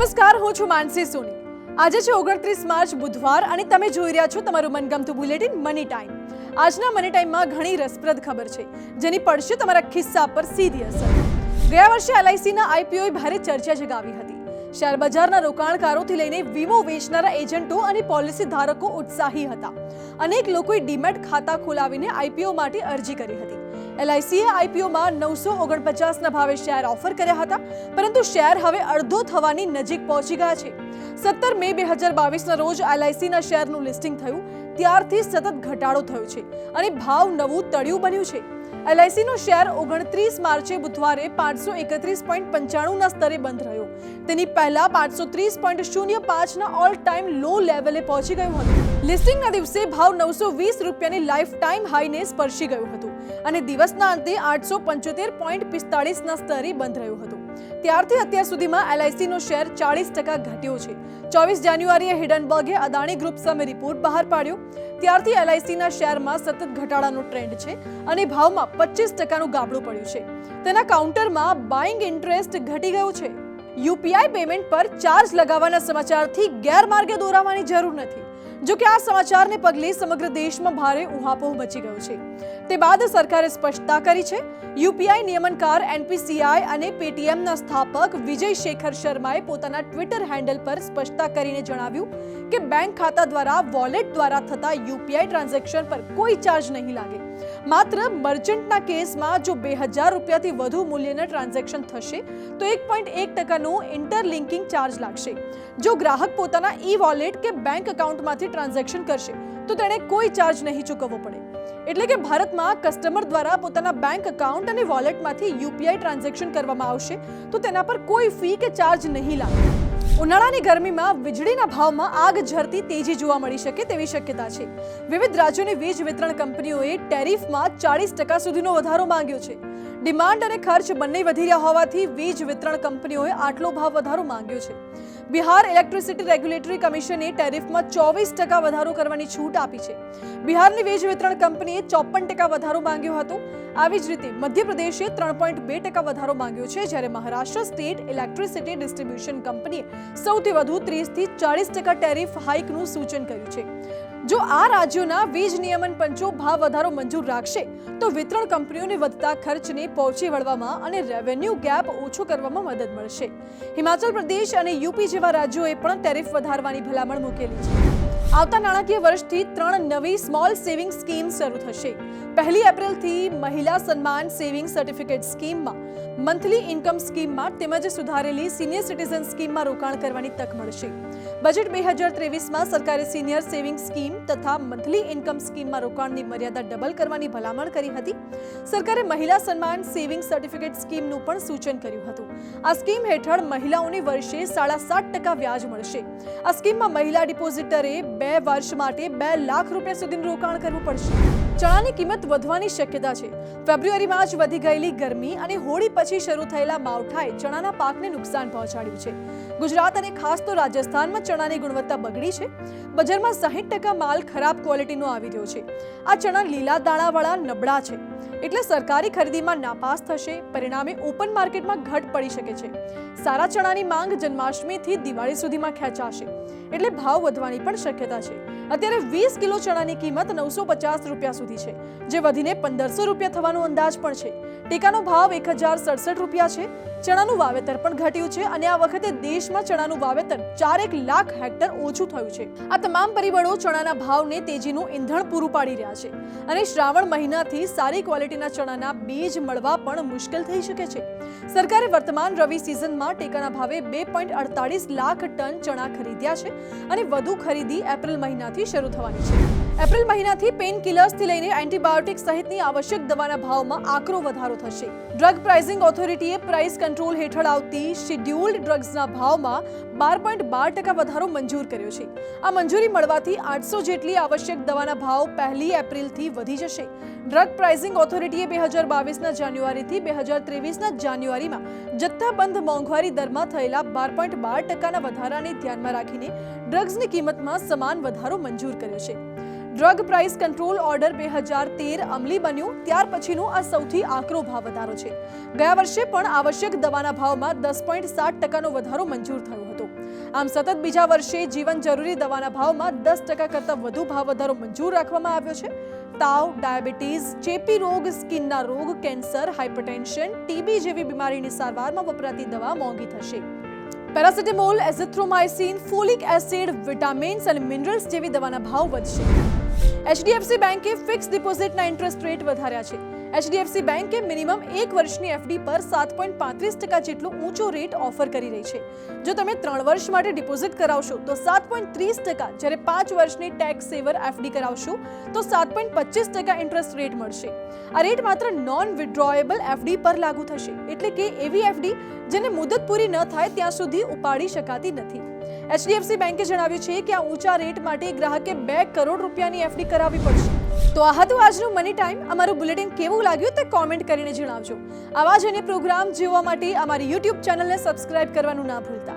નમસ્કાર, હું છું માનસી સોની। આજે છે 29 માર્ચ બુધવાર અને તમે જોઈ રહ્યા છો તમારું મનગમતું બુલેટિન મની ટાઈમ। આજના મની ટાઈમમાં ઘણી રસપ્રદ ખબર છે જેની પડશે તમારા ખિસ્સા પર સીધી અસર। ગયા વર્ષે LICના IPOએ ભારે ચર્ચા જગાવી હતી। શેર બજારના રોકાણકારોથી લઈને વીમો વેચનારા એજન્ટો અને પોલિસી ધારકો ઉત્સાહી હતા। અનેક લોકોએ ડીમેટ ખાતા ખોલાવીને IPO માટે અરજી કરી હતી। LICએ IPOમાં 949ના ભાવે શેર ઓફર કર્યા હતા, પરંતુ શેર હવે અડધો થવાની નજીક પહોંચી ગયા છે। 17 મે 2022ના રોજ LICના શેરનું લિસ્ટિંગ થયું, ત્યારથી સતત ઘટાડો થયો છે અને ભાવ નવું તળિયું બન્યું છે। LICનો શેર 29 માર્ચે બુધવારે 531.95ના સ્તરે બંધ રહ્યો। તેની પહેલા 530.05ના ઓલ ટાઈમ લો લેવલે પહોંચી ગયું હતું। લિસ્ટિંગના દિવસે ભાવ 920 રૂપિયાની લાઈફ ટાઈમ હાઈને સ્પર્શી ગયું હતું અને દિવસના અંતે 875.45ના સ્તરે બંધ રહ્યું હતું। ત્યારથી અત્યાર સુધીમાં LICનો શેર 40% ઘટ્યો છે। 24 જાન્યુઆરીએ હિડનબર્ગે અદાણી ગ્રુપ સામે રિપોર્ટ બહાર પાડ્યો, ત્યારથી LICના શેરમાં સતત ઘટાડાનો ટ્રેન્ડ છે અને ભાવમાં 25%નું ગાબડું પડ્યું છે। તેના કાઉન્ટરમાં બાઇંગ ઇન્ટરેસ્ટ ઘટી ગયું છે। UPI પેમેન્ટ પર ચાર્જ લગાવવાના સમાચારથી ગેરમાર્ગે દોરાવાની જરૂર નથી। જો કે આ સમાચારને પગલે સમગ્ર દેશમાં ભારે ઉહાપોહ મચી ગયો છે। તે બાદ સરકારે સ્પષ્ટતા કરી છે। UPI નિયમનકાર NPCI અને પેટીએમના સ્થાપક વિજય શેખર શર્માએ પોતાના ટ્વિટર હેન્ડલ પર સ્પષ્ટતા કરીને જણાવ્યું કે બેંક ખાતા દ્વારા વોલેટ દ્વારા થતા UPI ટ્રાન્ઝેક્શન પર કોઈ ચાર્જ નહીં લાગે। માત્ર મર્ચન્ટના કેસમાં જો 2000 રૂપિયાથી વધુ મૂલ્યના ટ્રાન્ઝેક્શન થશે તો 1.1%નો ઇન્ટરલિંકિંગ ચાર્જ લાગશે। જો ગ્રાહક પોતાના વોલેટ કે બેંક એકાઉન્ટમાંથી ટ્રાન્ઝેક્શન કરશે તો તેણે કોઈ ચાર્જ નહીં ચૂકવવો પડે। એટલે કે ભારતમાં કસ્ટમર દ્વારા પોતાના બેંક એકાઉન્ટ અને વોલેટમાંથી UPI ટ્રાન્ઝેક્શન કરવામાં આવશે તો તેના પર કોઈ ફી કે ચાર્જ નહીં લાગે। ઉનાળાની ગરમીમાં વીજળીના ભાવમાં આગ ઝરતી તેજી જોવા મળી શકે તેવી શક્યતા છે। વિવિધ રાજ્યોની વીજ વિતરણ કંપનીઓએ ટેરિફમાં 40% સુધીનો વધારો માંગ્યો છે। ડિમાન્ડ અને ખર્ચ બંને વધી રહ્યા હોવાથી વીજ વિતરણ કંપનીઓએ આટલો ભાવ વધારો માંગ્યો છે। બિહાર ઇલેક્ટ્રિસિટી રેગ્યુલેટરી કમિશને ટેરિફમાં 24% વધારો કરવાની છૂટ આપી છે। બિહારની વીજ વિતરણ કંપનીએ 54% વધારો માંગ્યો હતો। આવી જ રીતે મધ્યપ્રદેશે 3.2% વધારો માંગ્યો છે, જ્યારે મહારાષ્ટ્ર સ્ટેટ ઇલેક્ટ્રિસિટી ડિસ્ટ્રીબ્યુશન કંપનીએ સૌથી વધુ 30થી 40% ટેરિફ હાઇકનું સૂચન કર્યું છે। જો આ રાજ્યોના વીજ નિયમન પંચો ભાવ વધારો મંજૂર રાખશે તો વિતરણ કંપનીઓને વધતા ખર્ચને પહોંચી વળવામાં અને રેવન્યુ ગેપ ઓછો કરવામાં મદદ મળશે। હિમાચલ પ્રદેશ અને યુપી જેવા રાજ્યોએ પણ ટેરિફ વધારવાની ભલામણ મૂકેલી છે। આવતા નાણાકીય વર્ષથી 3 નવી સ્મોલ સેવિંગ સ્કીમ શરૂ થશે। 1 એપ્રિલથી મહિલા સન્માન સેવિંગ સર્ટિફિકેટ સ્કીમમાં, મંથલી ઇન્કમ સ્કીમમાં તેમજ સુધારેલી સિનિયર સિટીઝન સ્કીમમાં રોકાણ કરવાની તક મળશે। બજેટ 2023માં સરકારે સિનિયર સેવિંગ સ્કીમ તથા મંથલી ઇન્કમ સ્કીમમાં રોકાણની મર્યાદા ડબલ કરવાની ભલામણ કરી હતી। સરકારે મહિલા સન્માન સેવિંગ સર્ટિફિકેટ સ્કીમનું પણ સૂચન કર્યું હતું। આ સ્કીમ હેઠળ મહિલાઓને વર્ષે 7.5% વ્યાજ મળશે। આ સ્કીમમાં મહિલા ડિપોઝિટરે 2 વર્ષ માટે 2 લાખ રૂપિયા સુધીનું રોકાણ કરવું પડશે। ચણાની કિંમત વધવાની શક્યતા છે। ફેબ્રુઆરીમાં જ વધી ગયેલી ગરમી અને હોળી પછી શરૂ થયેલા માવઠાએ ચણાના પાકને નુકસાન પહોંચાડ્યું છે। ગુજરાત અને ખાસ તો રાજસ્થાનમાં ચણાની ગુણવત્તા બગડી છે। બજારમાં 60% માલ ખરાબ ક્વોલિટીનો આવી રહ્યો છે। આ ચણા લીલા દાણાવાળા નબળા છે, એટલે સરકારી ખરીદીમાં નાપાસ થશે। પરિણામે ઓપન માર્કેટમાં ઘટ પડી શકે છે। સારા ચણાની માંગ જન્માષ્ટમીથી દિવાળી સુધીમાં ખેંચાશે, એટલે ભાવ વધવાની પણ શક્યતા છે। અત્યારે 20 કિલો ચણાની કિંમત 950 રૂપિયા સુધી છે, જે વધીને 1500 રૂપિયા થવાનો અંદાજ પણ છે। ટેકાનો ભાવ 1067 રૂપિયા છે। ચણાનું વાવેતર પણ ઘટ્યું છે અને આ વખતે દેશમાં ચણાનું વાવેતર 4 લાખ હેક્ટર ઓછું થયું છે। આ તમામ પરિબળો ચણાના ભાવને તેજીનું ઈંધણ પૂરું પાડી રહ્યા છે અને શ્રાવણ મહિનાથી સારી ક્વોલિટીના ચણાના બીજ મળવા પણ મુશ્કેલ થઈ શકે છે। સરકારે વર્તમાન રવિ સિઝનમાં ટેકાના ભાવે 2.48 લાખ ટન ચણા ખરીદ્યા છે અને વધુ ખરીદી એપ્રિલ મહિનાથી શરૂ થવાની છે। એપ્રિલ મહિનાથી પેઇન કિલર્સથી લઈને એન્ટીબાયોટિક સહિતની આવશ્યક દવાના ભાવમાં આકરો વધારો થશે। ડ્રગ પ્રાઇસિંગ ઓથોરિટીએ પ્રાઇસ કંટ્રોલ હેઠળ આવતી શેડ્યુલ્ડ ડ્રગ્સના ભાવમાં 12.12% વધારો મંજૂર કર્યો છે। આ મંજૂરી મળવાથી 800 જેટલી આવશ્યક દવાના ભાવ 1 એપ્રિલથી વધી જશે। ડ્રગ પ્રાઇસિંગ ઓથોરિટીએ 2022ના જાન્યુઆરીથી 2023ના જાન્યુઆરીમાં જથ્થાબંધ મોંઘવારી દરમાં થયેલા 12.12%ના વધારાને ધ્યાનમાં રાખીને ડ્રગ્સની કિંમતમાં સમાન વધારો મંજૂર કર્યો છે। ડ્રગ પ્રાઇસ કંટ્રોલ ઓર્ડર 2013 અમલી બન્યો ત્યાર પછીનો આ સૌથી આકરો ભાવ વધારો છે। ગયા વર્ષે પણ આવશ્યક દવાના ભાવમાં 10.7%નો વધારો મંજૂર થયો હતો। આમ સતત બીજા વર્ષે જીવન જરૂરી દવાના ભાવમાં 10% કરતાં વધુ ભાવ વધારો મંજૂર રાખવામાં આવ્યો છે. તાવ, ડાયાબિટીસ, ચેપી રોગ, સ્કિનના રોગ, કેન્સર, હાઇપરટેન્શન, ટીબી જેવી બીમારીની સારવારમાં વપરાતી દવા મોંઘી થશે. Paracetamol, azithromycin, folic acid, vitamins અને મિનરલ્સ જેવી દવાના ભાવ વધશે. HDFC બેંકે ફિક્સ ડિપોઝિટના ઇન્ટરેસ્ટ રેટ વધાર્યા છે. HDFC બેંકે મિનિમમ 1 વર્ષની FD પર 7.35% જેટલો ઊંચો રેટ ઓફર કરી રહી છે. જો તમે 3 વર્ષ માટે ડિપોઝિટ કરાવશો તો 7.30%, જ્યારે 5 વર્ષની ટેક્સ સેવર FD કરાવશો તો 7.25% ઇન્ટરેસ્ટ રેટ મળશે. આ રેટ માત્ર નોન વિથડ્રોએબલ FD પર લાગુ થશે, એટલે કે એવી FD જેને મુદત પૂરી ન થાય ત્યાં સુધી ઉપાડી શકાતી નથી. HDFC બેંકે જણાવ્યું છે કે આ ઊંચા રેટ માટે ગ્રાહકે 2 કરોડ રૂપિયાની FD કરાવવી પડશે. તો આ હતું આજનું મની ટાઈમ. અમારું બુલેટિન કેવું લાગ્યું તે કોમેન્ટ કરીને જણાવજો. આવા જ અન્ય પ્રોગ્રામ જોવા માટે અમારી YouTube ચેનલને સબસ્ક્રાઇબ કરવાનું ના ભૂલતા.